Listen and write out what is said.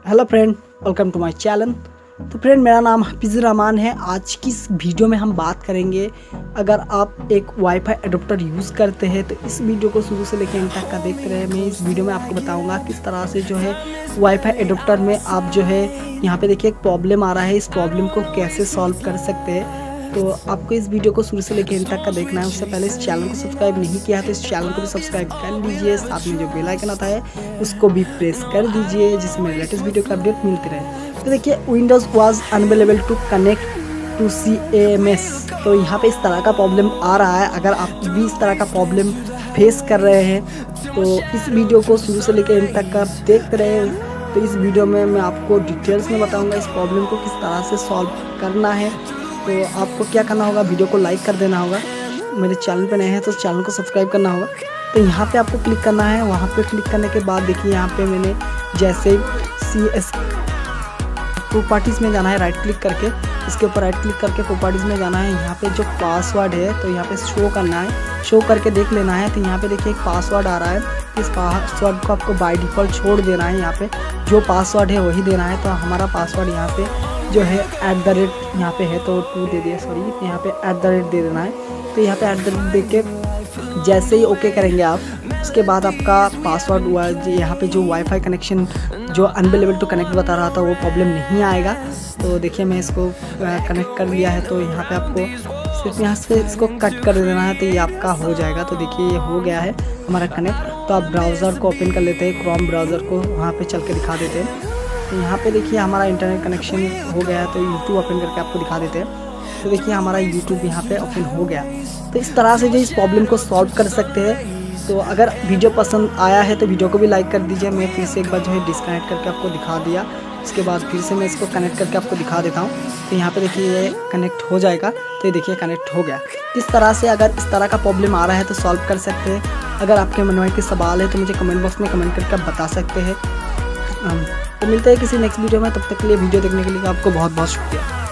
Hello friend, welcome to my channel. तो friend, मेरा नाम हफीज़ुर रहमान है। आज की इस वीडियो में हम बात करेंगे, अगर आप एक वाईफाई एडाप्टर यूज़ करते हैं तो इस वीडियो को शुरू से लेकर अंत तक का देखते रहे। मैं इस वीडियो में आपको बताऊंगा किस तरह से जो है वाईफाई एडाप्टर में आप जो है यहाँ पे देखिए एक प्रॉब्लम आ रहा है, इस प्रॉब्लम को कैसे सॉल्व कर सकते हैं। तो आपको इस वीडियो को शुरू से लेकर अंत तक का देखना है। उससे पहले इस चैनल को सब्सक्राइब नहीं किया तो इस चैनल को भी सब्सक्राइब कर लीजिए, साथ में जो बेल आइकन आता है उसको भी प्रेस कर दीजिए, जिसमें लेटेस्ट वीडियो का अपडेट मिलती रहे। तो देखिए, Windows was unavailable to connect to CMS। तो यहाँ पे इस तरह का प्रॉब्लम आ रहा है। अगर आप भी इस तरह का प्रॉब्लम फेस कर रहे हैं तो इस वीडियो को शुरू से लेकर अंत तक का देखते रहे। तो इस वीडियो में मैं आपको डिटेल्स में बताऊँगा इस प्रॉब्लम को किस तरह से सॉल्व करना है। तो आपको क्या करना होगा, वीडियो को लाइक कर देना होगा, मेरे चैनल पे नए हैं तो चैनल को सब्सक्राइब करना होगा। तो यहाँ पे आपको क्लिक करना है। वहाँ पे क्लिक करने के बाद देखिए यहाँ पे मैंने जैसे CS प्रॉपर्टीज़ में जाना है, राइट क्लिक करके इसके ऊपर राइट क्लिक करके प्रॉपर्टीज़ में जाना है। यहाँ पे जो पासवर्ड है तो यहाँ पे शो करना है, शो करके देख लेना है। तो यहाँ पे देखिए एक पासवर्ड आ रहा है, इस पासवर्ड को आपको बाय डिफ़ॉल्ट छोड़ देना है। यहाँ पे जो पासवर्ड है वही देना है। तो हमारा पासवर्ड यहाँ पे जो है @ यहाँ पे है तो 2 दे दिया, सॉरी, यहाँ पे @ दे देना है। तो यहाँ पे @ दे के जैसे ही ओके करेंगे आप, उसके बाद आपका पासवर्ड हुआ यहाँ पे जो वाईफाई कनेक्शन जो अनअवेलेबल टू कनेक्ट बता रहा था वो प्रॉब्लम नहीं आएगा। तो देखिए मैं इसको कनेक्ट कर लिया है। तो यहाँ पे आपको सिर्फ यहाँ से इसको कट कर देना है तो ये आपका हो जाएगा। तो देखिए ये हो गया है हमारा कनेक्ट। तो आप ब्राउज़र को ओपन कर लेते हैं, क्रोम ब्राउज़र को वहाँ पे चल के दिखा देते हैं। तो यहाँ पे देखिए हमारा इंटरनेट कनेक्शन हो गया है। तो यूट्यूब ओपन करके आपको दिखा देते हैं। तो देखिए हमारा यूट्यूब यहाँ पे ओपन हो गया। तो इस तरह से जो इस प्रॉब्लम को सॉल्व कर सकते हैं। तो अगर वीडियो पसंद आया है तो वीडियो को भी लाइक कर दीजिए। मैं फिर से एक बार जो है डिस्कनेक्ट करके आपको दिखा दिया, उसके बाद फिर से मैं इसको कनेक्ट करके आपको दिखा देता हूँ। तो यहाँ पे देखिए ये कनेक्ट हो जाएगा। तो ये देखिए कनेक्ट हो गया। इस तरह से अगर इस तरह का प्रॉब्लम आ रहा है तो सॉल्व कर सकते हैं। अगर आपके मन में कोई सवाल है तो मुझे कमेंट बॉक्स में कमेंट करके आप बता सकते हैं। तो मिलते हैं किसी नेक्स्ट वीडियो में। तब तक के लिए वीडियो देखने के लिए आपको बहुत बहुत शुक्रिया।